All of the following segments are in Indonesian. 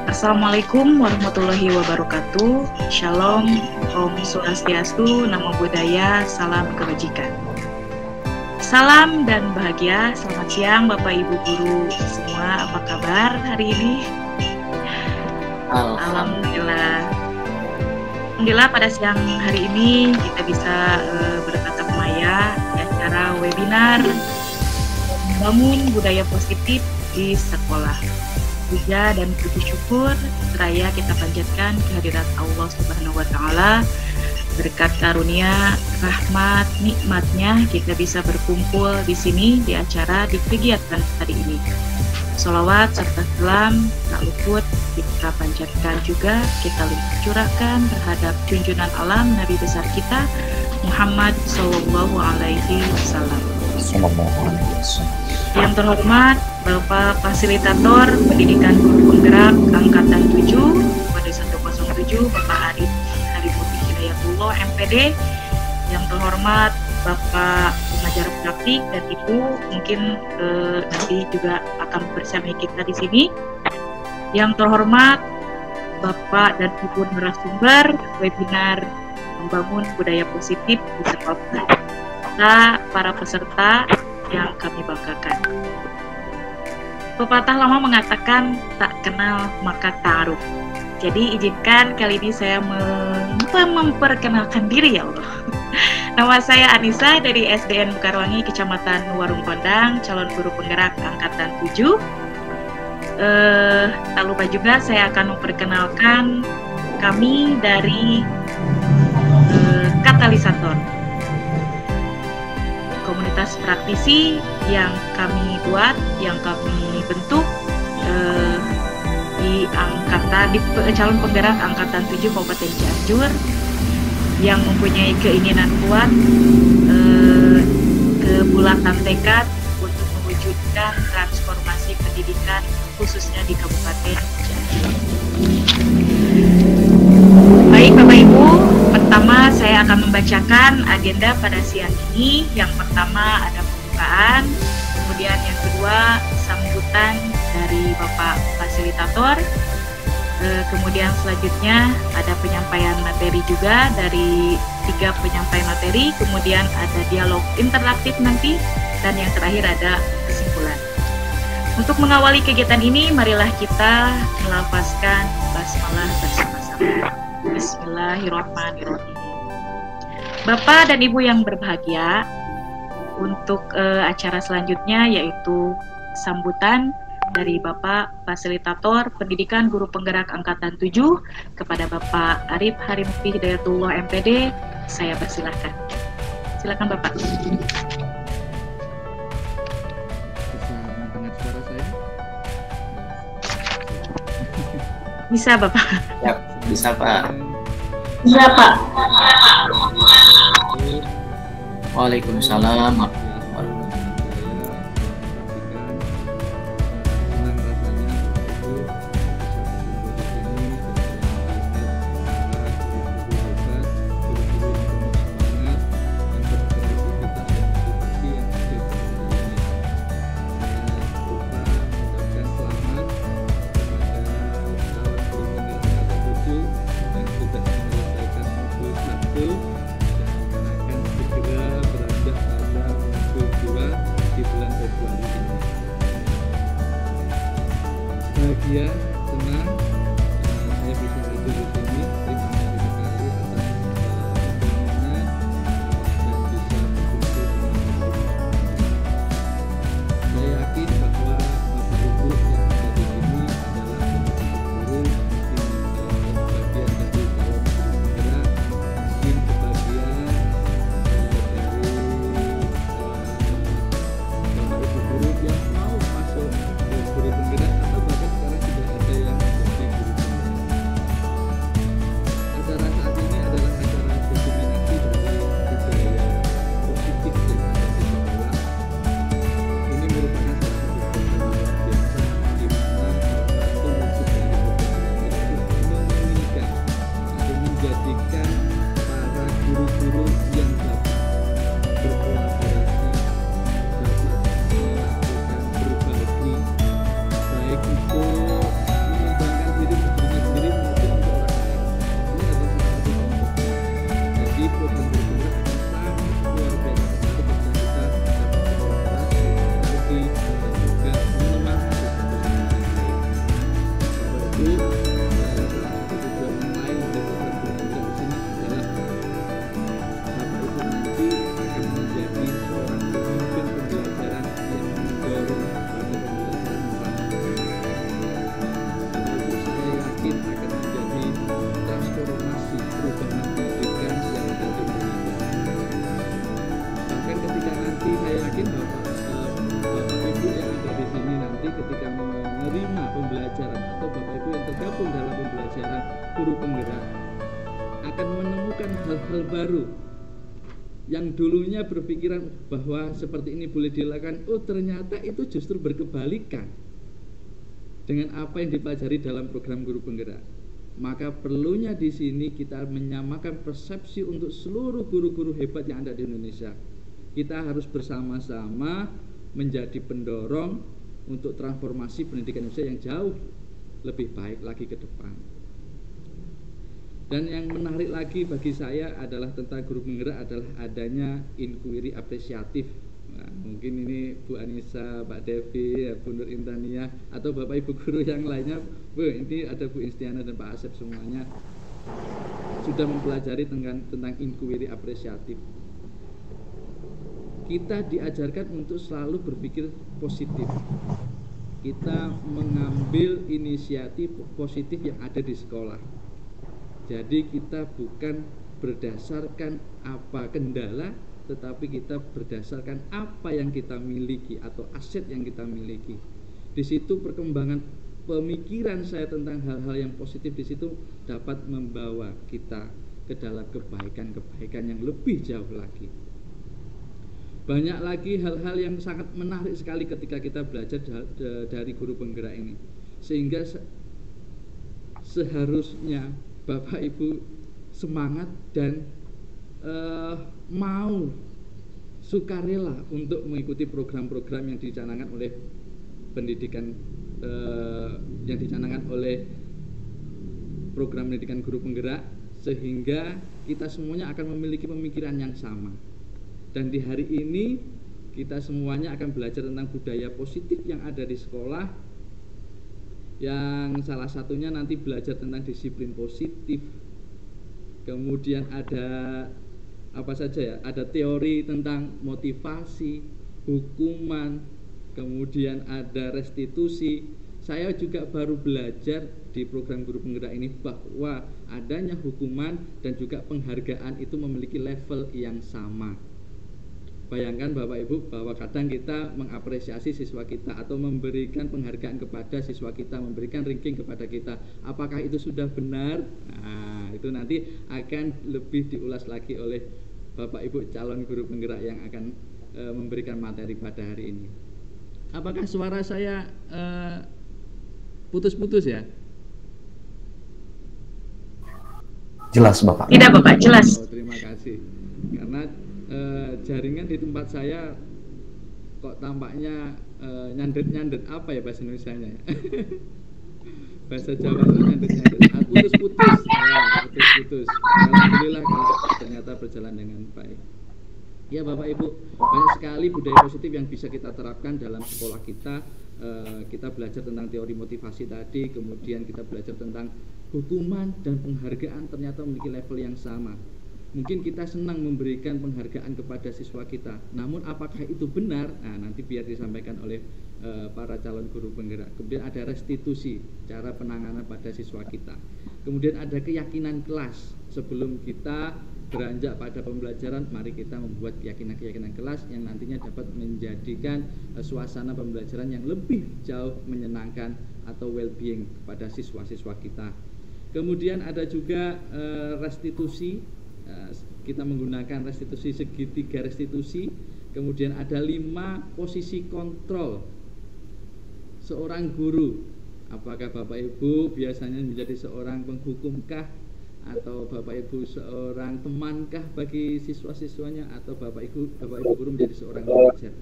Assalamualaikum warahmatullahi wabarakatuh. Shalom, Om Swastiastu, Namo Buddhaya, salam kebajikan. Salam dan bahagia, selamat siang Bapak Ibu Guru semua, apa kabar hari ini? Alhamdulillah. Alhamdulillah pada siang hari ini kita bisa bertatap maya di acara webinar membangun budaya positif di sekolah. Puja dan puji syukur seraya kita panjatkan kehadirat Allah Subhanahu wa Ta'ala, berkat karunia, rahmat, nikmatnya kita bisa berkumpul di sini di acara di kegiatan hari ini. Sholawat serta salam tak luput kita panjatkan juga, kita curahkan terhadap junjungan alam Nabi besar kita Muhammad Sallallahu Alaihi Wasallam. Yang terhormat Bapak Fasilitator Pendidikan Guru Penggerak Angkatan 7 pada 107 Bapak Arif Harimurti Hidayatullah MPD. Yang terhormat Bapak pengajar praktik dan Ibu mungkin nanti juga akan bersama kita di sini. Yang terhormat Bapak dan Ibu narasumber webinar membangun budaya positif di sekolah kita, para peserta yang kami banggakan. Pepatah lama mengatakan tak kenal maka ta'aruf. Jadi izinkan kali ini saya memperkenalkan diri ya Allah. Nama saya Anissa dari SDN Bukarwangi, Kecamatan Warung Kondang, calon guru penggerak angkatan 7. Tak lupa juga saya akan memperkenalkan kami dari Katalisator, komunitas praktisi yang kami buat, yang kami bentuk di calon penggerak angkatan 7 Kabupaten Cianjur, yang mempunyai keinginan kuat, kebulatan tekad untuk mewujudkan transformasi pendidikan khususnya di Kabupaten Cianjur. Baik Bapak Ibu, pertama saya akan membacakan agenda pada siang ini. Yang pertama ada pembukaan, kemudian yang kedua sambutan dari Bapak Fasilitator, kemudian selanjutnya ada penyampaian materi juga dari 3 penyampai materi, kemudian ada dialog interaktif nanti, dan yang terakhir ada kesimpulan. Untuk mengawali kegiatan ini, marilah kita melafazkan basmalah bersama-sama. Bismillahirrahmanirrahim. Bapak dan Ibu yang berbahagia, untuk acara selanjutnya yaitu sambutan dari Bapak Fasilitator Pendidikan Guru Penggerak Angkatan 7 kepada Bapak Arif Harimurti Hidayatullah MPD. Saya persilahkan. Silakan Bapak. Bisa mendengar suara saya? Bisa Bapak. Ya, bisa Pak. Bisa Pak. Waalaikumsalam. Bahagia, senang, saya bisa hadir di sini. Terima kasih sekali atas undangannya dan bisa berkumpul dengan saya yakin bahwa Bapak Ibu yang ada di sini adalah guru, mungkin sebagian dari calon guru penggerak, mungkin sebagian dari Bapak Ibu guru yang mau masuk ke guru penggerak, atau bahkan sekarang sudah ada yang menjadi guru penggerak. bergabung dalam pembelajaran guru penggerak akan menemukan hal-hal baru yang dulunya berpikiran bahwa seperti ini boleh dilakukan, oh ternyata itu justru berkebalikan dengan apa yang dipelajari dalam program guru penggerak. Maka perlunya di sini kita menyamakan persepsi untuk seluruh guru-guru hebat yang ada di Indonesia. Kita harus bersama-sama menjadi pendorong untuk transformasi pendidikan Indonesia yang jauh lebih baik lagi ke depan. Dan yang menarik lagi bagi saya adalah tentang guru penggerak adalah adanya inquiry apresiatif. Nah, mungkin ini Bu Anissa, Pak Devi, Bu Nur Intania, atau Bapak Ibu guru yang lainnya, ini ada Bu Instiana dan Pak Asep, semuanya sudah mempelajari tentang inquiry apresiatif. Kita diajarkan untuk selalu berpikir positif. Kita mengambil inisiatif positif yang ada di sekolah. Jadi kita bukan berdasarkan apa kendala, tetapi kita berdasarkan apa yang kita miliki atau aset yang kita miliki. Di situ perkembangan pemikiran saya tentang hal-hal yang positif di situ dapat membawa kita ke dalam kebaikan-kebaikan yang lebih jauh lagi. Banyak lagi hal-hal yang sangat menarik sekali ketika kita belajar dari guru penggerak ini. Sehingga seharusnya Bapak Ibu semangat dan mau sukarela untuk mengikuti program-program yang dicanangkan oleh pendidikan yang dicanangkan oleh program pendidikan guru penggerak, sehingga kita semuanya akan memiliki pemikiran yang sama. Dan di hari ini kita semuanya akan belajar tentang budaya positif yang ada di sekolah, yang salah satunya nanti belajar tentang disiplin positif. Kemudian ada apa saja ya, ada teori tentang motivasi, hukuman, kemudian ada restitusi. Saya juga baru belajar di program guru penggerak ini bahwa adanya hukuman dan juga penghargaan itu memiliki level yang sama. Bayangkan Bapak Ibu bahwa kadang kita mengapresiasi siswa kita atau memberikan penghargaan kepada siswa kita, memberikan ranking kepada kita. Apakah itu sudah benar? Nah, itu nanti akan lebih diulas lagi oleh Bapak Ibu calon guru penggerak yang akan memberikan materi pada hari ini. Apakah suara saya putus-putus ya? Jelas Bapak. Tidak Bapak, jelas. Oh, terima kasih. Karena jaringan di tempat saya kok tampaknya nyandet-nyandet, apa ya bahasa Indonesianya ya? Bahasa Jawa itu nyandet-nyandet, putus-putus. Putus-putus. Alhamdulillah kalau ternyata berjalan dengan baik. Ya Bapak Ibu, banyak sekali budaya positif yang bisa kita terapkan dalam sekolah kita. Kita belajar tentang teori motivasi tadi, kemudian kita belajar tentang hukuman dan penghargaan ternyata memiliki level yang sama. Mungkin kita senang memberikan penghargaan kepada siswa kita, namun apakah itu benar? Nah, nanti biar disampaikan oleh para calon guru penggerak. Kemudian ada restitusi, cara penanganan pada siswa kita. Kemudian ada keyakinan kelas. Sebelum kita beranjak pada pembelajaran, mari kita membuat keyakinan-keyakinan kelas yang nantinya dapat menjadikan suasana pembelajaran yang lebih jauh menyenangkan atau well-being kepada siswa-siswa kita. Kemudian ada juga restitusi. Kita menggunakan restitusi segitiga restitusi. Kemudian ada 5 posisi kontrol seorang guru. Apakah Bapak Ibu biasanya menjadi seorang penghukumkah, atau Bapak Ibu seorang temankah bagi siswa-siswanya, atau Bapak Ibu guru menjadi seorang pengajar.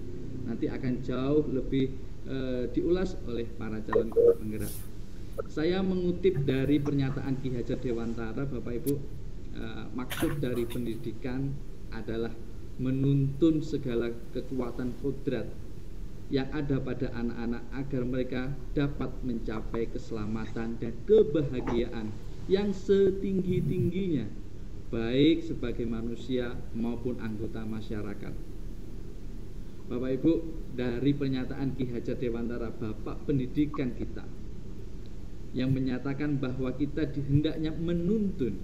Nanti akan jauh lebih diulas oleh para calon guru penggerak. Saya mengutip dari pernyataan Ki Hajar Dewantara, Bapak Ibu. Maksud dari pendidikan adalah menuntun segala kekuatan kodrat yang ada pada anak-anak agar mereka dapat mencapai keselamatan dan kebahagiaan yang setinggi-tingginya, baik sebagai manusia maupun anggota masyarakat. Bapak Ibu, dari pernyataan Ki Hajar Dewantara, Bapak pendidikan kita, yang menyatakan bahwa kita hendaknya menuntun,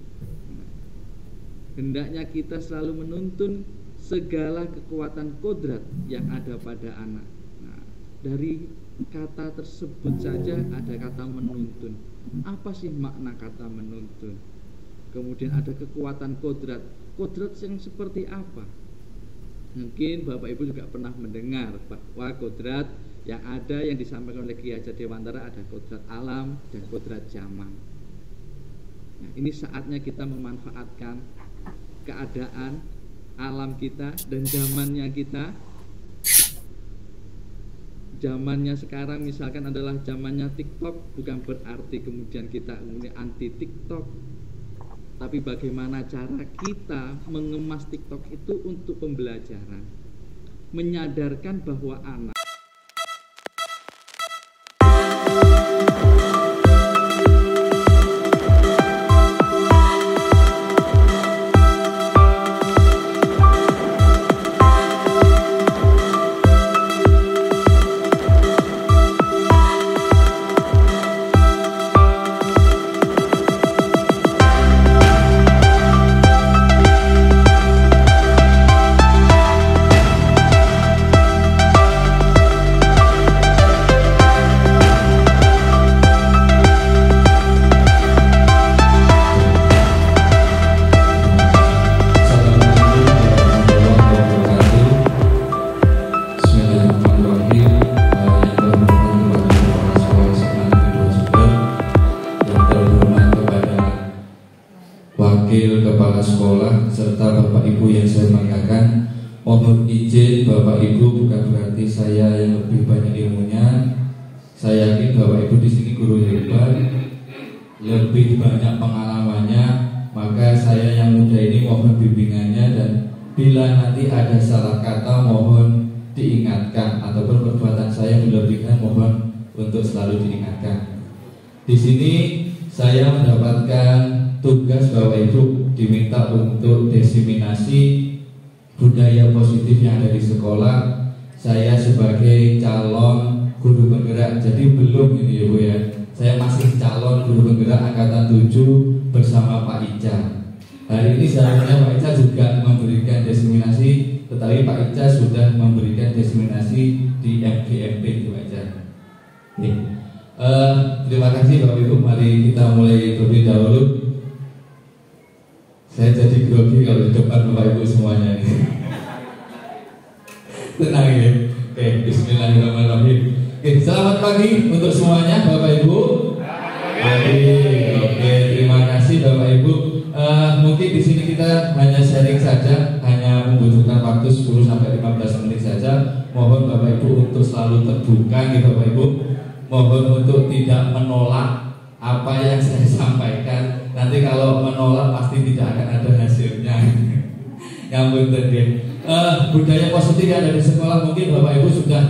hendaknya kita selalu menuntun segala kekuatan kodrat yang ada pada anak. Nah, dari kata tersebut saja ada kata menuntun. Apa sih makna kata menuntun? Kemudian ada kekuatan kodrat. Kodrat yang seperti apa? Mungkin Bapak Ibu juga pernah mendengar bahwa kodrat yang ada yang disampaikan oleh Ki Hajar Dewantara ada kodrat alam dan kodrat zaman. Nah, ini saatnya kita memanfaatkan keadaan alam kita dan zamannya kita. Zamannya sekarang misalkan adalah zamannya TikTok, bukan berarti kemudian kita anti TikTok. Tapi bagaimana cara kita mengemas TikTok itu untuk pembelajaran, menyadarkan bahwa anak Kepala sekolah serta Bapak Ibu yang saya banggakan, mohon izin Bapak Ibu, bukan berarti saya yang lebih banyak ilmunya. Saya yakin Bapak Ibu di sini guru hebat, lebih banyak pengalamannya, maka saya yang muda ini mohon bimbingannya, dan bila nanti ada salah kata mohon diingatkan, ataupun perbuatan saya berlebihan mohon untuk selalu diingatkan. Di sini saya mendapatkan tugas Bapak Ibu diminta untuk diseminasi budaya positif yang ada di sekolah. Saya sebagai calon guru penggerak, jadi belum ini ya Bu ya, saya masih calon guru penggerak angkatan 7 bersama Pak Ica. Hari ini seharusnya Pak Ica juga memberikan diseminasi, tetapi Pak Ica sudah memberikan diseminasi di MGMP Pak Ica. Terima kasih Bapak Ibu, mari kita mulai terlebih dahulu. Saya jadi grogi kalau di depan Bapak Ibu semuanya ini. Tenang ya. Oke, bismillahirrahmanirrahim. Oke, selamat pagi untuk semuanya Bapak Ibu. Oke, terima kasih Bapak Ibu. Mungkin di sini kita hanya sharing saja, hanya membutuhkan waktu 10 sampai 15 menit saja. Mohon Bapak Ibu untuk selalu terbuka nih Bapak Ibu. Mohon untuk tidak menolak apa yang saya sampaikan. Nanti kalau menolak pasti tidak akan ada hasilnya. Yang penting budaya positif yang ada di sekolah, mungkin Bapak Ibu sudah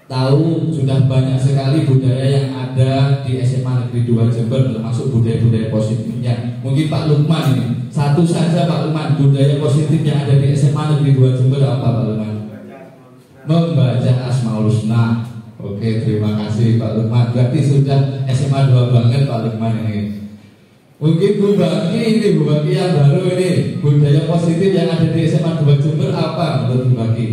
tahu, sudah banyak sekali budaya yang ada di SMA Negeri 2 Jember, termasuk budaya-budaya positifnya. Mungkin Pak Lukman ini, satu saja Pak Lukman, budaya positif yang ada di SMA Negeri 2 Jember apa Pak Lukman? Membaca Asmaul Husna. Oke, terima kasih Pak Lukman. Berarti sudah SMA 2 banget Pak Lukman ini. Mungkin Bu Baki ini, Bu Baki yang baru ini, budaya positif yang ada di SMA 2 Jember apa menurut Bu Baki?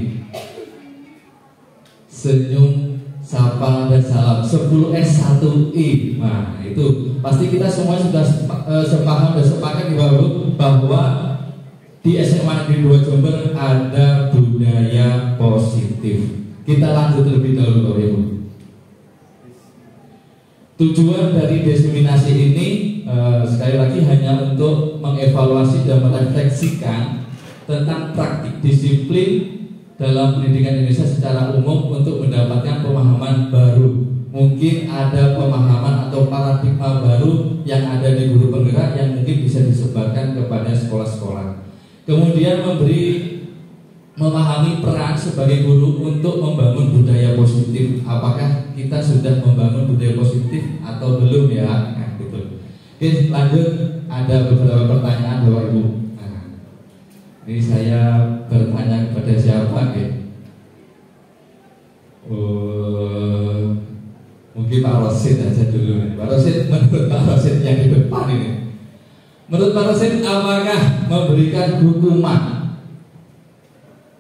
Senyum, sapa, dan salam. 10S 1I. Nah itu pasti kita semua sudah sepaham dan sepakat di bahwa di SMA Negeri 2 Jember ada budaya positif. Kita lanjut lebih dahulu Bapak Ibu. Tujuan dari diseminasi ini sekali lagi hanya untuk mengevaluasi dan merefleksikan tentang praktik disiplin dalam pendidikan Indonesia secara umum untuk mendapatkan pemahaman baru. Mungkin ada pemahaman atau paradigma baru yang ada di guru penggerak yang mungkin bisa disebarkan kepada sekolah-sekolah. Kemudian memahami peran sebagai guru untuk membangun budaya positif. Apakah kita sudah membangun budaya positif atau belum ya? Nah, gitu. Oke, lanjut. Ada beberapa pertanyaan Bapak Ibu. Nah, ini saya bertanya kepada siapa ya? Mungkin Pak Rosid aja dulu. Pak Rosid, menurut Pak Rosid yang di depan ini, menurut Pak Rosid apakah memberikan hukuman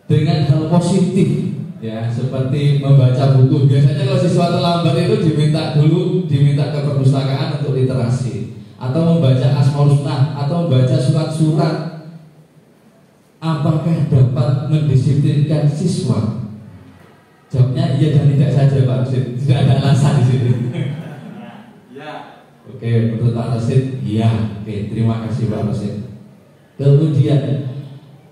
dengan hal positif Ya, seperti membaca buku. Biasanya kalau siswa terlambat itu diminta ke perpustakaan untuk literasi, atau membaca Asmaul Husna, atau membaca surat-surat. Apakah dapat mendisiplinkan siswa? Jawabnya iya dan tidak saja, Pak Rasid. Tidak ada alasan di sini. Oke, menurut Pak Rasid, iya. Oke, terima kasih Pak Rasid. Kemudian,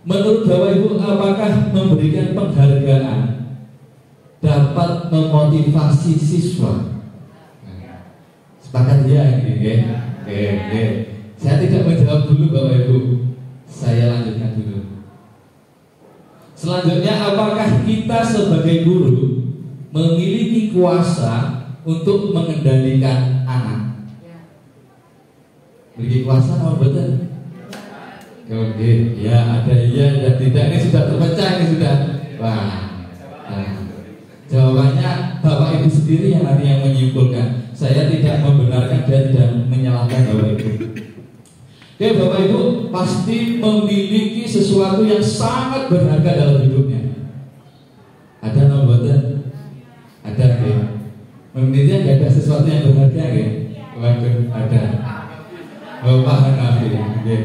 menurut Bapak Ibu, apakah memberikan penghargaan dapat memotivasi siswa? Sepakat ya ini, ya? Oke. Saya tidak menjawab dulu Bapak Ibu. Saya lanjutkan dulu. Selanjutnya, apakah kita sebagai guru memiliki kuasa untuk mengendalikan anak? Memiliki kuasa atau betul? Oke, ya ada iya dan tidak. Ini sudah terpecah, ini sudah. Wah. Jawabannya Bapak Ibu sendiri yang nanti yang menyimpulkan. Saya tidak membenarkan dan tidak menyalahkan Bapak Ibu. Oke, Bapak Ibu pasti memiliki sesuatu yang sangat berharga dalam hidupnya. Ada nomornya? Ada ya? Memiliki nggak ada sesuatu yang berharga ya? Waduh, ada. Bapak Hanafi, oke.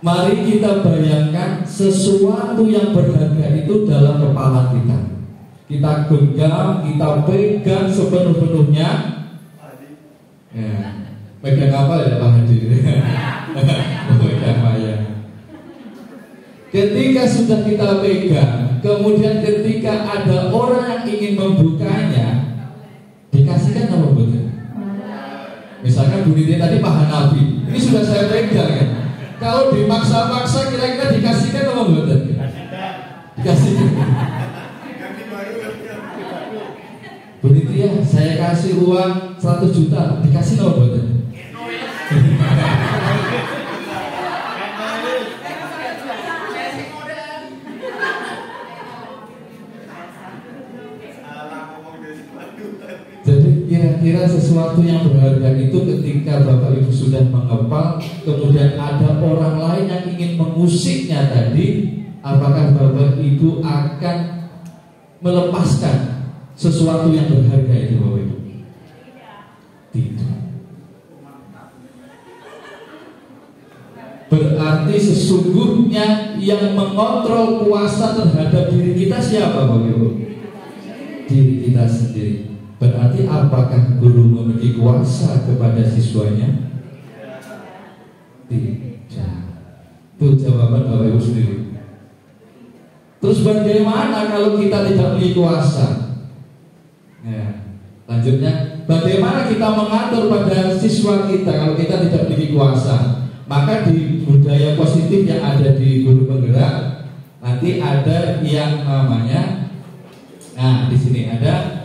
Mari kita bayangkan sesuatu yang berharga itu dalam kepala kita. Kita genggam, kita pegang sepenuh-penuhnya. Ya. Pegang apa ya Pak Hadi? Pegang wayang. Ketika sudah kita pegang, kemudian ketika ada orang yang ingin membukanya, dikasihkan apa betul? Misalkan Bu Niti tadi Pak Hanafi, ini sudah saya pegang ya. Kalau dipaksa-paksa kira-kira dikasihkan apa betul? Dikasihkan. Bu Niti ya, saya kasih uang 100 juta, dikasih apa betul? Jadi kira-kira sesuatu yang berharga itu ketika Bapak Ibu sudah mengepal, kemudian ada orang lain yang ingin mengusiknya tadi, apakah Bapak Ibu akan melepaskan sesuatu yang berharga itu Bapak Ibu? Tidak. Berarti sesungguhnya yang mengontrol kuasa terhadap diri kita siapa Bapak Ibu? Diri kita sendiri. Berarti apakah guru memiliki kuasa kepada siswanya? Tidak. Itu jawaban Bapak Ibu sendiri. Terus bagaimana kalau kita tidak memiliki kuasa? Ya, lanjutnya, bagaimana kita mengatur pada siswa kita kalau kita tidak memiliki kuasa? Maka di budaya positif yang ada di guru penggerak nanti ada yang namanya, nah di sini ada.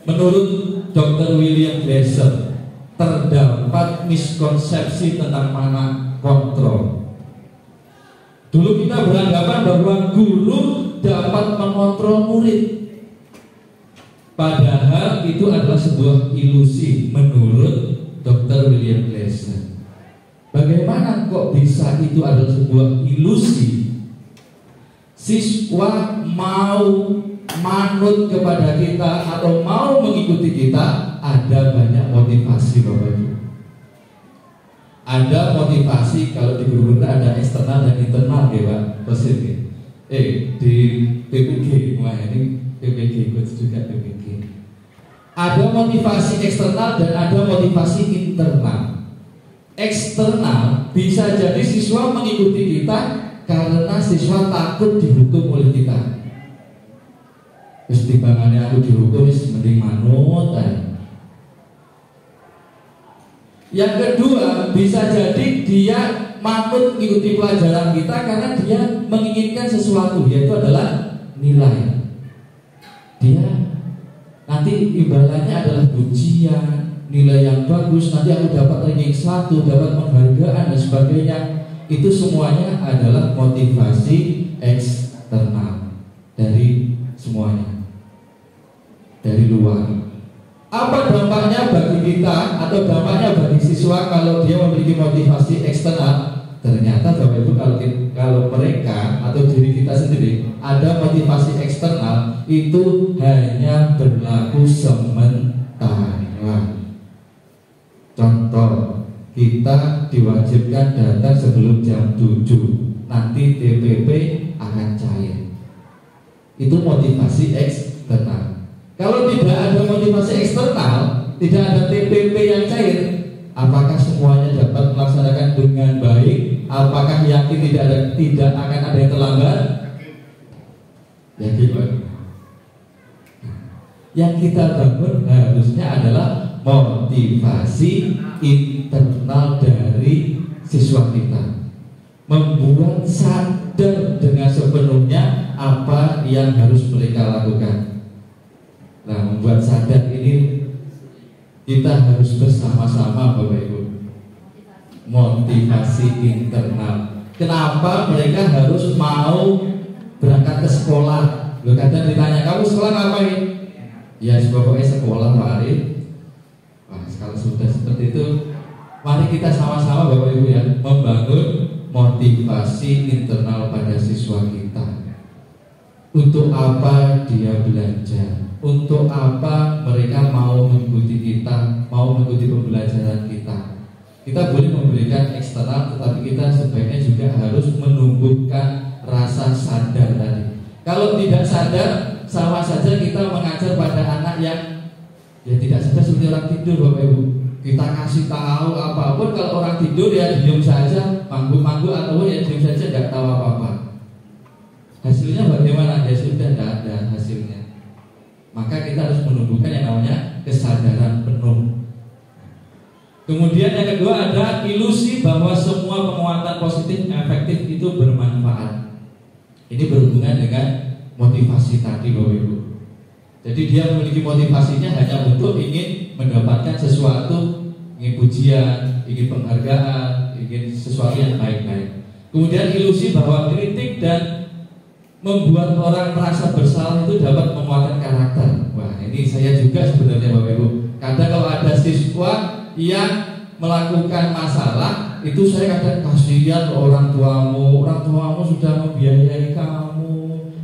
Menurut Dr. William Glasser, terdapat miskonsepsi tentang mana kontrol. Dulu kita beranggapan bahwa guru dapat mengontrol murid. Padahal itu adalah sebuah ilusi menurut Dr. William Glasser. Bagaimana kok bisa itu adalah sebuah ilusi? Siswa mau manut kepada kita atau mau mengikuti kita, ada banyak motivasi Bapak Ibu. Ada motivasi kalau di guru ada eksternal dan internal ya Pak Presiden. Di PPG, wah ini PPG ikut juga PPG. Ada motivasi eksternal dan ada motivasi internal. Eksternal bisa jadi siswa mengikuti kita karena siswa takut dihukum oleh kita. Terus timbangannya aku dihukum, mending manut aja. Yang kedua, bisa jadi dia manut mengikuti pelajaran kita karena dia menginginkan sesuatu, yaitu adalah nilai. Dia nanti imbalannya adalah pujian, nilai yang bagus, nanti aku dapat ranking 1, dapat penghargaan dan sebagainya. Itu semuanya adalah motivasi eksternal dari semuanya, dari luar. Apa dampaknya bagi kita atau dampaknya bagi siswa kalau dia memiliki motivasi eksternal? Ternyata Bapak Ibu, kalau mereka atau diri kita sendiri ada motivasi eksternal, itu hanya berlaku sementara. Contoh, kita diwajibkan datang sebelum jam 7, nanti TPP akan cair. Itu motivasi eksternal. Kalau tidak ada motivasi eksternal, tidak ada TPP yang cair, apakah semuanya dapat melaksanakan dengan baik? Apakah yakin tidak akan ada yang terlambat? Yakin, Pak. Yang kita bangun harusnya adalah motivasi internal dari siswa kita, membuat sadar dengan sepenuhnya apa yang harus mereka lakukan. Nah, membuat sadar ini kita harus bersama-sama, Bapak Ibu. Motivasi internal. Kenapa mereka harus mau berangkat ke sekolah? Loh, kadang ditanya, kamu sekolah ngapain? Ya, pokoknya sekolah, Pak Arif. Wah, kalau sudah seperti itu, mari kita sama-sama, Bapak Ibu, ya, membangun motivasi internal pada siswa kita. Untuk apa dia belajar? Untuk apa mereka mau mengikuti kita, mau mengikuti pembelajaran kita? Kita boleh memberikan eksternal, tetapi kita sebaiknya juga harus menumbuhkan rasa sadar tadi. Kalau tidak sadar, sama saja kita mengajar pada anak yang ya tidak sadar seperti orang tidur, Bapak Ibu. Kita kasih tahu apapun, kalau orang tidur ya diam saja, manggu-manggu ataupun ya diam saja, tidak tahu apa-apa. Hasilnya bagaimana? Ya sudah, tidak ada hasilnya. Maka kita harus menumbuhkan yang namanya kesadaran penuh. Kemudian yang kedua ada ilusi bahwa semua penguatan positif efektif itu bermanfaat. Ini berhubungan dengan motivasi tadi, Bapak Ibu. Jadi dia memiliki motivasinya hanya untuk ingin mendapatkan sesuatu, ingin pujian, ingin penghargaan, ingin sesuatu yang baik-baik. Kemudian ilusi bahwa kritik dan membuat orang merasa bersalah itu dapat menguatkan karakter. Wah, ini saya juga sebenarnya, Bapak Ibu. Kadang kalau ada siswa yang melakukan masalah, itu saya kadang kasihan orang tuamu sudah membiayai kamu,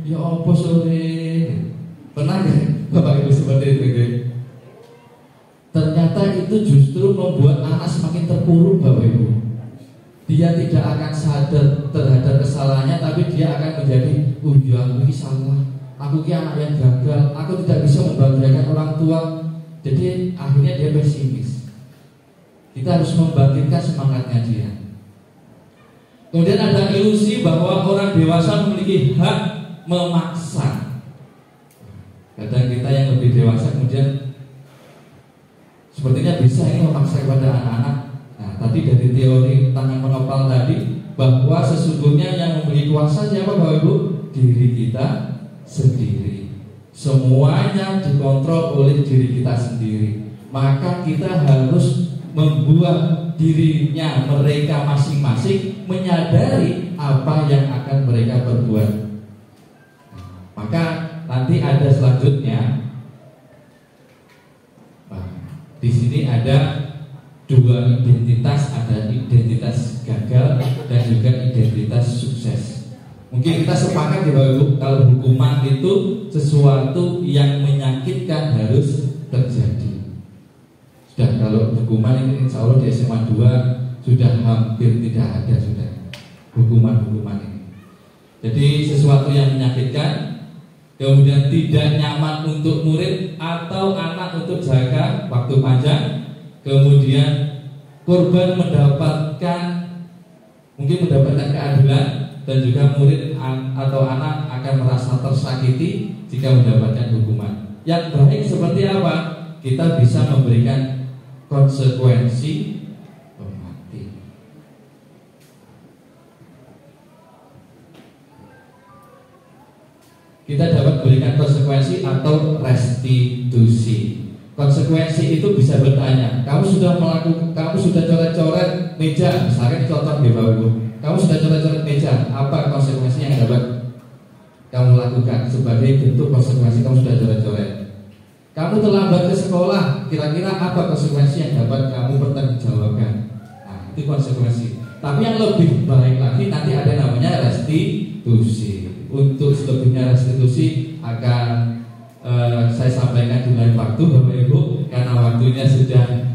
ya apa sore. Pernah nggak Bapak Ibu seperti itu? Ternyata itu justru membuat anak semakin terpuruk, Bapak Ibu. Dia tidak akan sadar terhadap kesalahannya, tapi dia akan menjadi, oh ya aku ini salah, aku ini anak yang gagal, aku tidak bisa membahagiakan orang tua. Jadi akhirnya dia pesimis. Kita harus membangkitkan semangatnya dia. Kemudian ada ilusi bahwa orang dewasa memiliki hak memaksa. Kadang kita yang lebih dewasa kemudian sepertinya bisa ini memaksa kepada anak-anak. Nah, tadi dari teori tangan mengepal tadi, bahwa sesungguhnya yang memiliki kuasa siapa, Bapak Ibu? Diri kita sendiri. Semuanya dikontrol oleh diri kita sendiri. Maka kita harus membuat dirinya mereka masing-masing menyadari apa yang akan mereka perbuat. Maka nanti ada selanjutnya. Di sini ada dua identitas, ada identitas gagal dan juga identitas sukses. Mungkin kita sepakat ya Bapak Ibu, kalau hukuman itu sesuatu yang menyakitkan harus terjadi. Sudah, kalau hukuman ini insya Allah di SMA 2 sudah hampir tidak ada sudah hukuman-hukuman ini. Jadi sesuatu yang menyakitkan, kemudian tidak nyaman untuk murid atau anak untuk jaga waktu panjang, kemudian korban mungkin mendapatkan keadilan, dan juga murid atau anak akan merasa tersakiti jika mendapatkan hukuman. Yang baik seperti apa? Kita bisa memberikan konsekuensi mati. Kita dapat berikan konsekuensi atau restitusi. Konsekuensi itu bisa bertanya, kamu sudah coret-coret meja, misalnya contoh ya Bapak Ibu, kamu sudah coret-coret meja, apa konsekuensinya yang dapat kamu lakukan sebagai bentuk konsekuensi kamu sudah coret-coret? kamu terlambat ke sekolah, kira-kira apa konsekuensi yang dapat kamu pertanggungjawabkan? Nah, itu konsekuensi. Tapi yang lebih baik lagi nanti ada namanya restitusi. Untuk selebihnya restitusi akan saya sampaikan di lain waktu, Bapak Ibu, karena waktunya sudah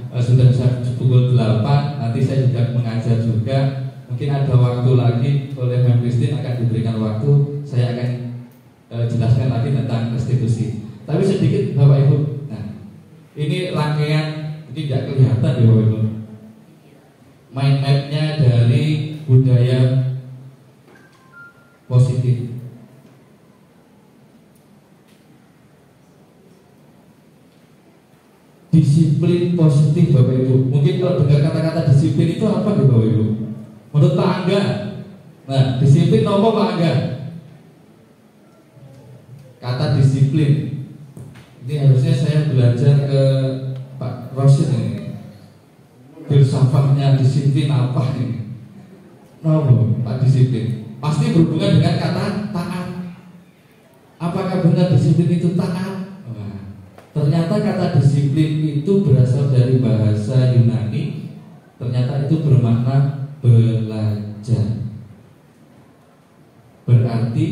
pukul 8. Nanti saya juga mengajar juga. Mungkin ada waktu lagi oleh Mbak Christine akan diberikan waktu. Saya akan jelaskan lagi tentang restitusi. Tapi sedikit Bapak Ibu. Nah, ini rangkaian, ini tidak kelihatan ya Bapak Ibu. Mind map-nya dari budaya positif. Disiplin positif Bapak Ibu. Mungkin kalau dengar kata-kata disiplin itu apa nih Bapak Ibu? Menurut Pak Angga. Nah, disiplin apa Pak Angga? Kata disiplin. Ini harusnya saya belajar ke Pak Rosin ini. Filsafahnya disiplin apa ini? No, Pak disiplin. Pasti berhubungan dengan kata taat. Apakah benar disiplin itu taat? Ternyata kata disiplin itu berasal dari bahasa Yunani. Ternyata itu bermakna belajar. Berarti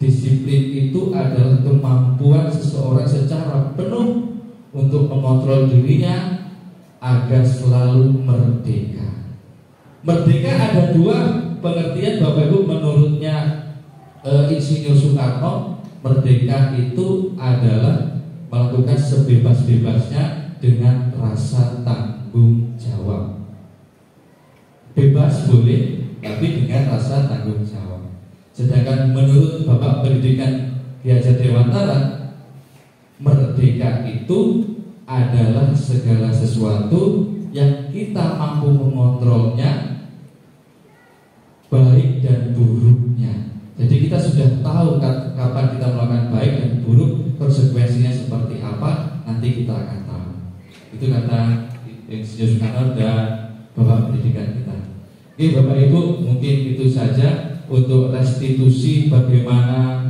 disiplin itu adalah kemampuan seseorang secara penuh untuk mengontrol dirinya agar selalu merdeka. Merdeka ada dua pengertian Bapak Ibu menurutnya Insinyur Soekarno. Merdeka itu adalah melakukan sebebas-bebasnya dengan rasa tanggung jawab. Bebas boleh, tapi dengan rasa tanggung jawab. Sedangkan menurut Bapak Pendidikan Ki Hajar Dewantara, merdeka itu adalah segala sesuatu yang kita mampu mengontrolnya, baik dan buruknya. Jadi kita sudah tahu kapan kita melakukan baik dan buruk, konsekuensinya seperti apa, nanti kita akan tahu. Itu kata Insinyur Soekarno dan Bapak Pendidikan kita. Oke Bapak Ibu, mungkin itu saja untuk restitusi. Bagaimana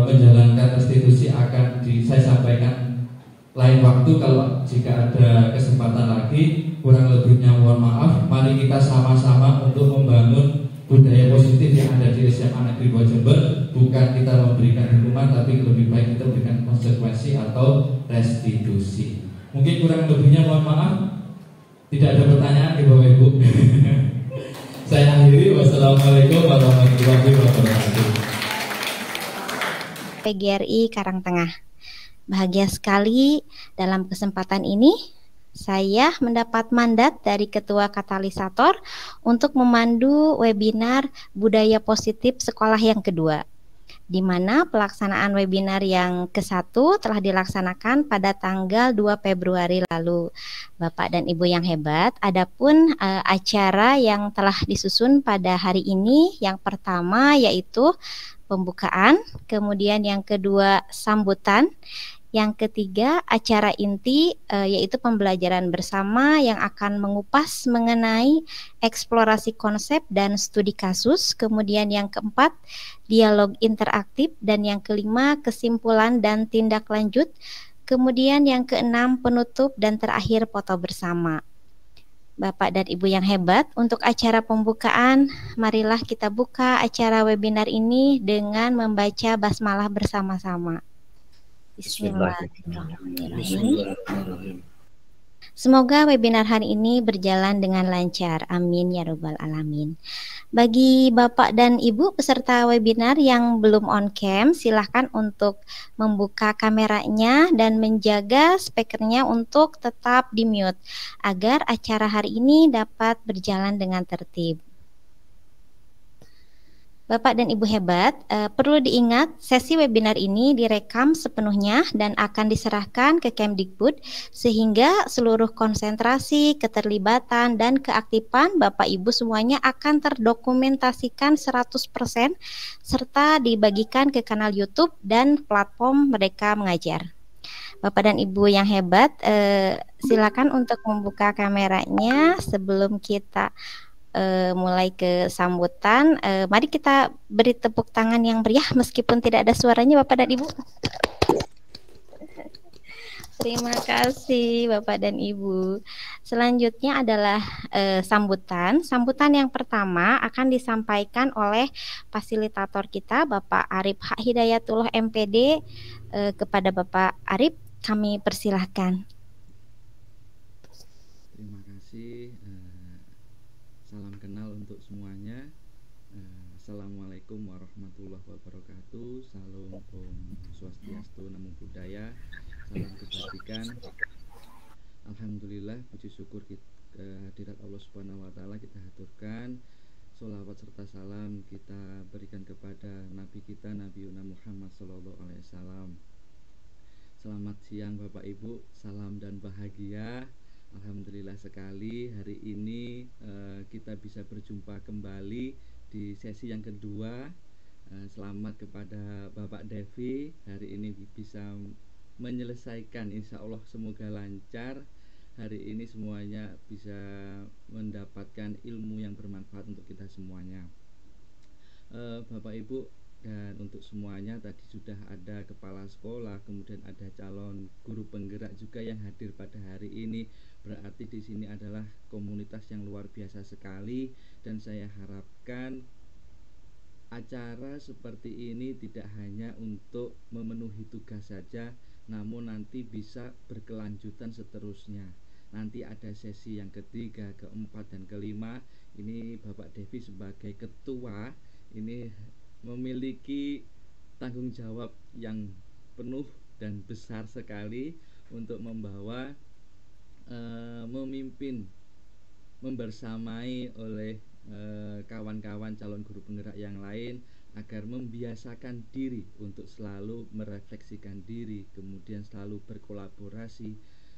menjalankan restitusi akan saya sampaikan lain waktu kalau jika ada kesempatan lagi. Kurang lebihnya mohon maaf. Mari kita sama-sama untuk membangun budaya positif yang ada di SMA Negeri 2 Jember. Bukan kita memberikan hukuman, tapi lebih baik kita berikan konsekuensi atau restitusi. Mungkin kurang lebihnya mohon maaf. Tidak ada pertanyaan di Bapak Ibu. Saya akhiri. Wassalamualaikum warahmatullahi wabarakatuh. PGRI Karangtengah. Bahagia sekali dalam kesempatan ini saya mendapat mandat dari Ketua Katalisator untuk memandu webinar Budaya Positif Sekolah yang kedua, di mana pelaksanaan webinar yang ke-1 telah dilaksanakan pada tanggal 2 Februari lalu. Bapak dan Ibu yang hebat, adapun acara yang telah disusun pada hari ini, yang pertama yaitu pembukaan, kemudian yang kedua sambutan, yang ketiga acara inti yaitu pembelajaran bersama yang akan mengupas mengenai eksplorasi konsep dan studi kasus, kemudian yang keempat dialog interaktif, dan yang kelima kesimpulan dan tindak lanjut, kemudian yang keenam penutup, dan terakhir foto bersama. Bapak dan Ibu yang hebat, untuk acara pembukaan, marilah kita buka acara webinar ini dengan membaca basmalah bersama-sama. Bismillahirrahmanirrahim. Semoga webinar hari ini berjalan dengan lancar. Amin ya robbal alamin. Bagi Bapak dan Ibu peserta webinar yang belum on cam, silahkan untuk membuka kameranya dan menjaga speakernya untuk tetap di mute agar acara hari ini dapat berjalan dengan tertib. Bapak dan Ibu hebat, perlu diingat sesi webinar ini direkam sepenuhnya dan akan diserahkan ke Kemdikbud sehingga seluruh konsentrasi, keterlibatan, dan keaktifan Bapak Ibu semuanya akan terdokumentasikan 100% serta dibagikan ke kanal YouTube dan platform Merdeka Mengajar. Bapak dan Ibu yang hebat, silakan untuk membuka kameranya sebelum kita mulai ke sambutan. Mari kita beri tepuk tangan yang meriah meskipun tidak ada suaranya Bapak dan Ibu. Terima kasih Bapak dan Ibu. Selanjutnya adalah sambutan. Sambutan yang pertama akan disampaikan oleh fasilitator kita Bapak Arif Hak Hidayatullah MPD. Kepada Bapak Arif kami persilahkan. Terima kasih. Salam kenal untuk semuanya. Assalamualaikum warahmatullahi wabarakatuh. Salam Om Swastiastu, Namo Buddhaya. Salam kebajikan. Alhamdulillah, puji syukur kehadirat Allah Subhanahu wa taala kita haturkan. Sholawat serta salam kita berikan kepada Nabi kita, Nabi Muhammad sallallahu alaihi wasallam. Selamat siang Bapak Ibu, salam dan bahagia. Alhamdulillah sekali hari ini kita bisa berjumpa kembali di sesi yang kedua. Selamat kepada Bapak Devi, hari ini bisa menyelesaikan, insya Allah semoga lancar. Hari ini semuanya bisa mendapatkan ilmu yang bermanfaat untuk kita semuanya. Bapak Ibu dan untuk semuanya, tadi sudah ada kepala sekolah, kemudian ada calon guru penggerak juga yang hadir pada hari ini. Berarti di sini adalah komunitas yang luar biasa sekali, dan saya harapkan acara seperti ini tidak hanya untuk memenuhi tugas saja, namun nanti bisa berkelanjutan seterusnya. Nanti ada sesi yang ketiga, keempat, dan kelima. Ini Bapak Devi sebagai ketua ini memiliki tanggung jawab yang penuh dan besar sekali untuk membawa, memimpin, membersamai oleh kawan-kawan calon guru penggerak yang lain agar membiasakan diri untuk selalu merefleksikan diri, kemudian selalu berkolaborasi,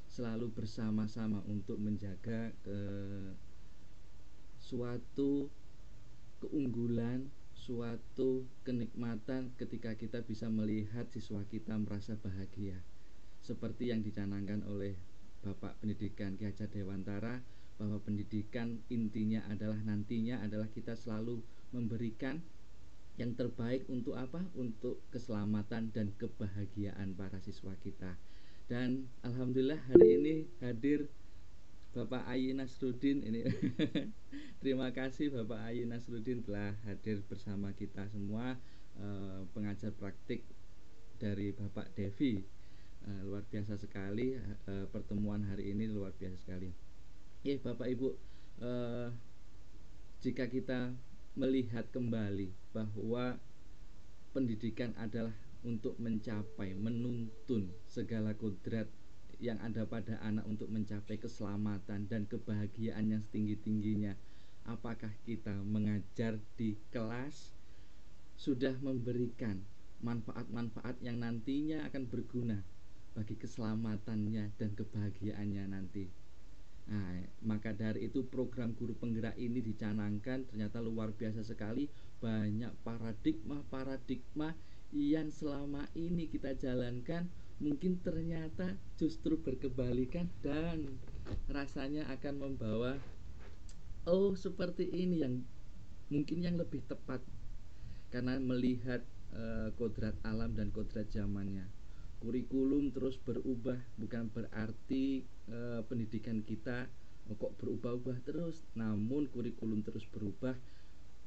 selalu bersama-sama untuk menjaga suatu keunggulan, suatu kenikmatan ketika kita bisa melihat siswa kita merasa bahagia, seperti yang dicanangkan oleh Bapak Pendidikan Ki Hajar Dewantara, bahwa pendidikan intinya adalah nantinya adalah kita selalu memberikan yang terbaik untuk apa? Untuk keselamatan dan kebahagiaan para siswa kita. Dan alhamdulillah hari ini hadir Bapak Ayi Nasruddin ini. Terima kasih Bapak Ayi Nasruddin telah hadir bersama kita semua, pengajar praktik dari Bapak Devi. Luar biasa sekali, pertemuan hari ini luar biasa sekali. Bapak Ibu, jika kita melihat kembali bahwa pendidikan adalah untuk mencapai, menuntun segala kodrat yang ada pada anak untuk mencapai keselamatan dan kebahagiaan yang setinggi-tingginya. Apakah kita mengajar di kelas sudah memberikan manfaat-manfaat yang nantinya akan berguna bagi keselamatannya dan kebahagiaannya nanti? Nah, maka dari itu program guru penggerak ini dicanangkan, ternyata luar biasa sekali. Banyak paradigma yang selama ini kita jalankan mungkin ternyata justru berkebalikan, dan rasanya akan membawa seperti ini yang mungkin yang lebih tepat, karena melihat kodrat alam dan kodrat zamannya. Kurikulum terus berubah, bukan berarti pendidikan kita kok berubah-ubah terus, namun kurikulum terus berubah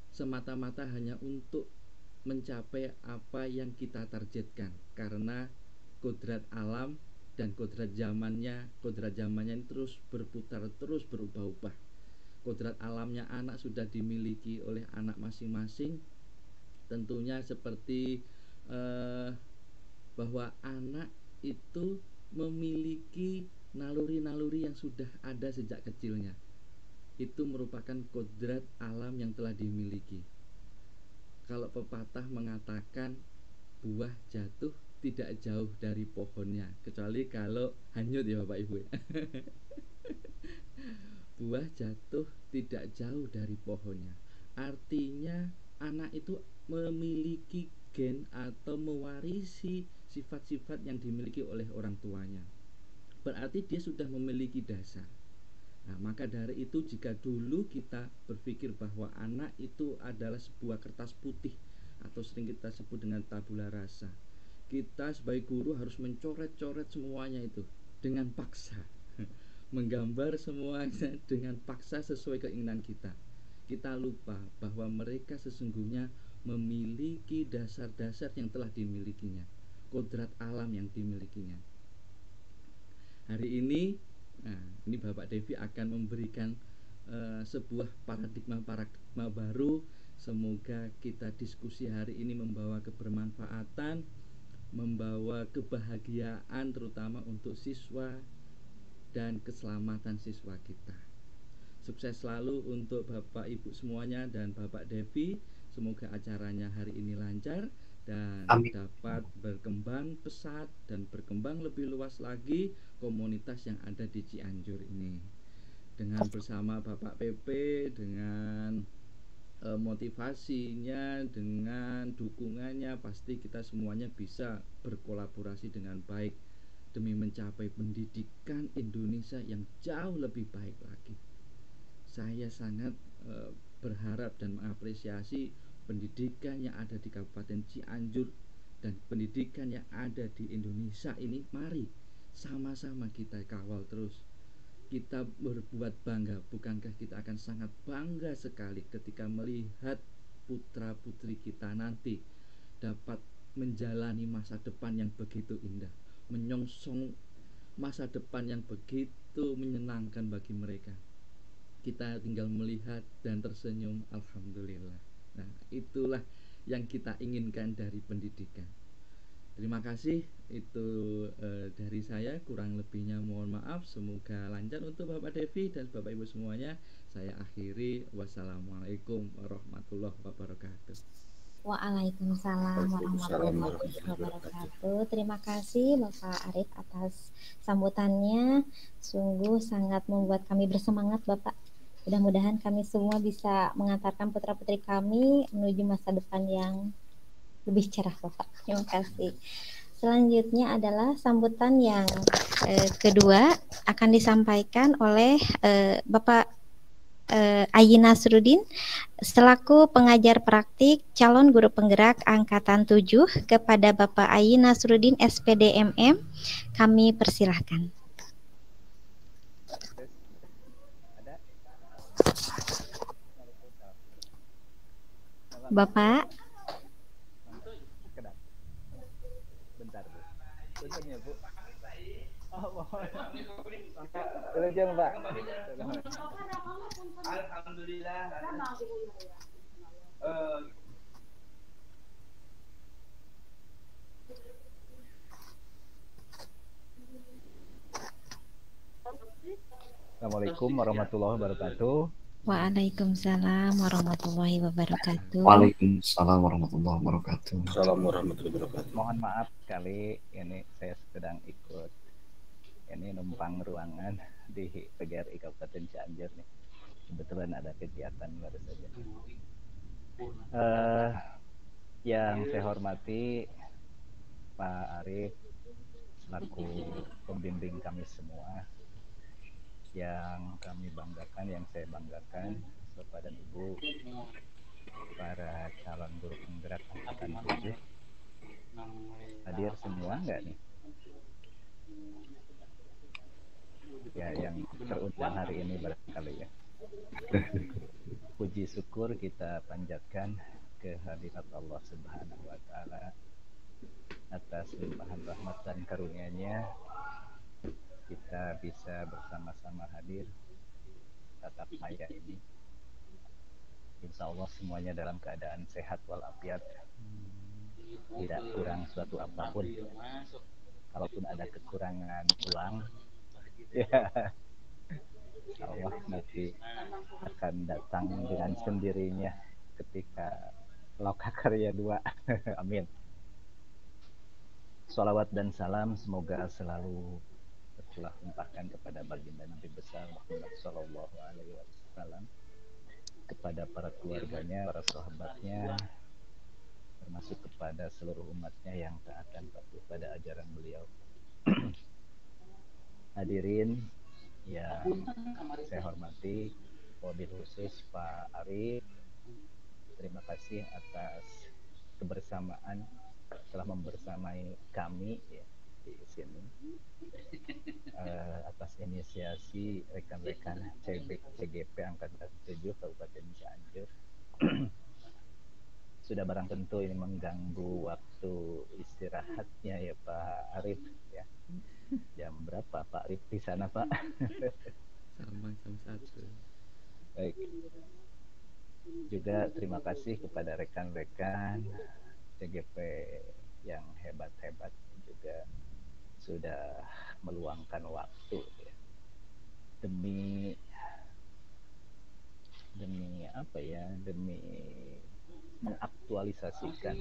semata-mata hanya untuk mencapai apa yang kita targetkan, karena kodrat alam dan kodrat zamannya ini terus berputar, terus berubah-ubah. Kodrat alamnya anak sudah dimiliki oleh anak masing-masing, tentunya seperti bahwa anak itu memiliki naluri-naluri yang sudah ada sejak kecilnya. Itu merupakan kodrat alam yang telah dimiliki. Kalau pepatah mengatakan buah jatuh tidak jauh dari pohonnya, kecuali kalau hanyut ya Bapak Ibu. Buah jatuh tidak jauh dari pohonnya. Artinya anak itu memiliki gen atau mewarisi sifat-sifat yang dimiliki oleh orang tuanya. Berarti dia sudah memiliki dasar. Nah, maka dari itu jika dulu kita berpikir bahwa anak itu adalah sebuah kertas putih atau sering kita sebut dengan tabula rasa, kita sebagai guru harus mencoret-coret semuanya itu. dengan paksa. Menggambar semuanya dengan paksa sesuai keinginan kita. Kita lupa bahwa mereka sesungguhnya memiliki dasar-dasar yang telah dimilikinya, kodrat alam yang dimilikinya. Hari ini, ini Bapak Devi akan memberikan sebuah paradigma baru. Semoga kita diskusi hari ini membawa kebermanfaatan, membawa kebahagiaan terutama untuk siswa dan keselamatan siswa kita. Sukses selalu untuk Bapak Ibu semuanya dan Bapak Devi. Semoga acaranya hari ini lancar dan Amin. dapat berkembang pesat dan berkembang lebih luas lagi komunitas yang ada di Cianjur ini. Dengan bersama Bapak PP, dengan motivasinya, dengan dukungannya, pasti kita semuanya bisa berkolaborasi dengan baik demi mencapai pendidikan Indonesia yang jauh lebih baik lagi. Saya sangat berharap dan mengapresiasi pendidikan yang ada di Kabupaten Cianjur dan pendidikan yang ada di Indonesia ini. Mari sama-sama kita kawal terus. Kita berbuat bangga. Bukankah kita akan sangat bangga sekali ketika melihat putra-putri kita nanti dapat menjalani masa depan yang begitu indah, menyongsong masa depan yang begitu menyenangkan bagi mereka. Kita tinggal melihat dan tersenyum, alhamdulillah. Nah, itulah yang kita inginkan dari pendidikan. Terima kasih, itu dari saya. Kurang lebihnya mohon maaf. Semoga lancar untuk Bapak Devi dan Bapak Ibu semuanya. Saya akhiri. Wassalamualaikum warahmatullahi wabarakatuh. Waalaikumsalam warahmatullahi wabarakatuh. Terima kasih Bapak Arif atas sambutannya. Sungguh sangat membuat kami bersemangat, Bapak. Mudah-mudahan kami semua bisa mengantarkan putra-putri kami menuju masa depan yang lebih cerah, Bapak. Terima kasih. Selanjutnya adalah sambutan yang kedua akan disampaikan oleh Bapak Ayi Nasruddin selaku pengajar praktik calon guru penggerak angkatan 7 kepada Bapak Ayi Nasruddin SPD MM. Kami persilahkan. Bapak. Bentar, Bu. Bentarnya, Bu. Tolong jam, Pak. Alhamdulillah. Assalamualaikum warahmatullahi wabarakatuh. Waalaikumsalam warahmatullahi wabarakatuh. Waalaikumsalam warahmatullahi wabarakatuh. Assalamualaikum warahmatullahi wabarakatuh. Mohon maaf sekali, ini saya sedang ikut ini numpang ruangan di PGRI Kabupaten Cianjur nih. Kebetulan ada kegiatan baru saja. Yang saya hormati Pak Arif selaku pembimbing kami semua, yang kami banggakan, yang saya banggakan, Bapak dan Ibu, para calon guru penggerak angkatan 7, hadir semua enggak nih? Ya, yang terundang hari ini barangkali ya. Puji syukur kita panjatkan kehadirat Allah Subhanahu wa Ta'ala atas limpahan rahmat dan karunia-Nya. Kita bisa bersama-sama hadir tatap maya ini. Insya Allah semuanya dalam keadaan sehat walafiat, tidak kurang suatu apapun. Kalaupun ada kekurangan uang, ya Allah nanti akan datang dengan sendirinya ketika Lokakarya 2. Amin. Shalawat dan salam semoga selalu telah limpahkan kepada baginda Nabi besar Muhammad Sallallahu Alaihi Wasallam, kepada para keluarganya, para sahabatnya, termasuk kepada seluruh umatnya yang taat dan patuh pada ajaran beliau. Hadirin yang saya hormati, wabil khusus Pak Arif, terima kasih atas kebersamaan telah membersamai kami ya, di sini. inisiasi rekan-rekan CGP Angkatan 7 Kabupaten Cianjur. Sudah barang tentu ini mengganggu waktu istirahatnya ya Pak Arif ya. Jam berapa Pak Arif di sana Pak? Sama jam 1. Baik. Juga terima kasih kepada rekan-rekan CGP yang hebat-hebat juga sudah meluangkan waktu ya, demi apa ya, demi mengaktualisasikan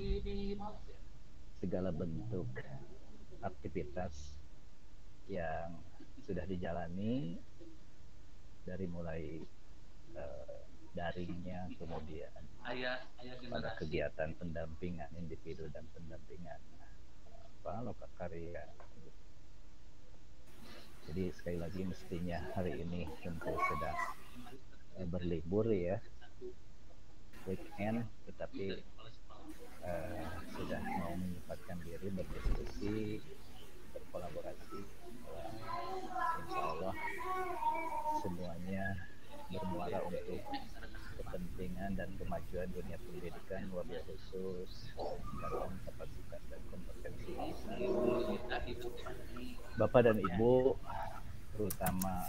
segala bentuk aktivitas yang sudah dijalani dari mulai daringnya, kemudian pada kegiatan pendampingan individu dan pendampingan lokakarya. Jadi sekali lagi mestinya hari ini tentu sedang berlibur ya, weekend, tetapi sudah mau menyempatkan diri berdiskusi, berkolaborasi. Insya Allah semuanya bermuara untuk kepentingan dan kemajuan dunia pendidikan, wabil khusus peningkatan kapasitas dan kompetensi Bapak dan Ibu, terutama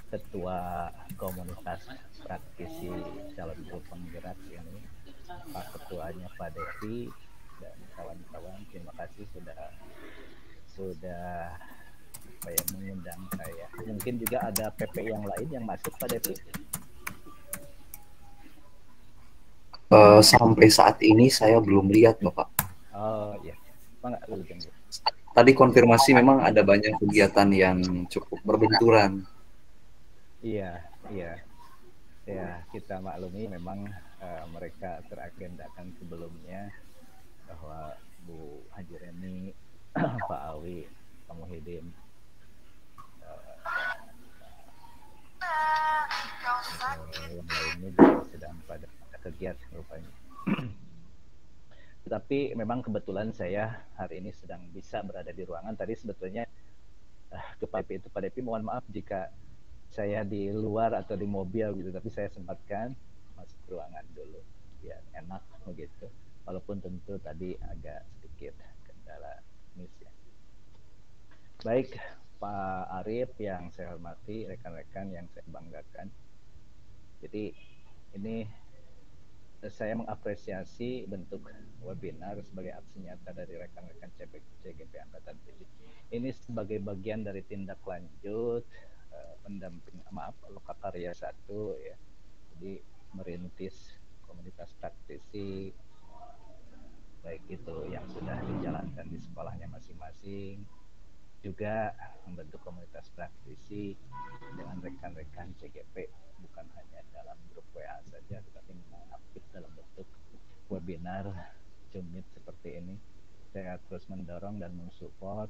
Ketua Komunitas Praktisi Calon Guru Penggerak ini, Pak Ketuanya Pak Devi dan kawan-kawan, terima kasih sudah mengundang saya. Mungkin juga ada PP yang lain yang masuk Pak Devi. Sampai saat ini saya belum lihat Bapak. Oh ya, tadi konfirmasi memang ada banyak kegiatan yang cukup berbenturan. Iya, ya kita maklumi memang mereka teragendakan sebelumnya bahwa Bu Haji Reni, Pak Awi, Pak Muhyiddin, yang lainnya juga sedang pada kegiatan rupanya. Tetapi memang kebetulan saya hari ini sedang bisa berada di ruangan. Tadi sebetulnya ke Pak Depi mohon maaf jika saya di luar atau di mobil gitu, tapi saya sempatkan masuk ruangan dulu biar enak begitu, walaupun tentu tadi agak sedikit kendala teknis ya. Baik Pak Arif yang saya hormati, rekan-rekan yang saya banggakan, jadi ini saya mengapresiasi bentuk webinar sebagai aksi nyata dari rekan-rekan CGP Angkatan 7 ini sebagai bagian dari tindak lanjut pendamping lokakarya 1 ya. Jadi merintis komunitas praktisi, baik itu yang sudah dijalankan di sekolahnya masing-masing, juga membentuk komunitas praktisi dengan rekan-rekan CGP, bukan hanya dalam grup WA saja, tetapi memang aktif dalam bentuk webinar Zoom Meet seperti ini. Saya terus mendorong dan mensupport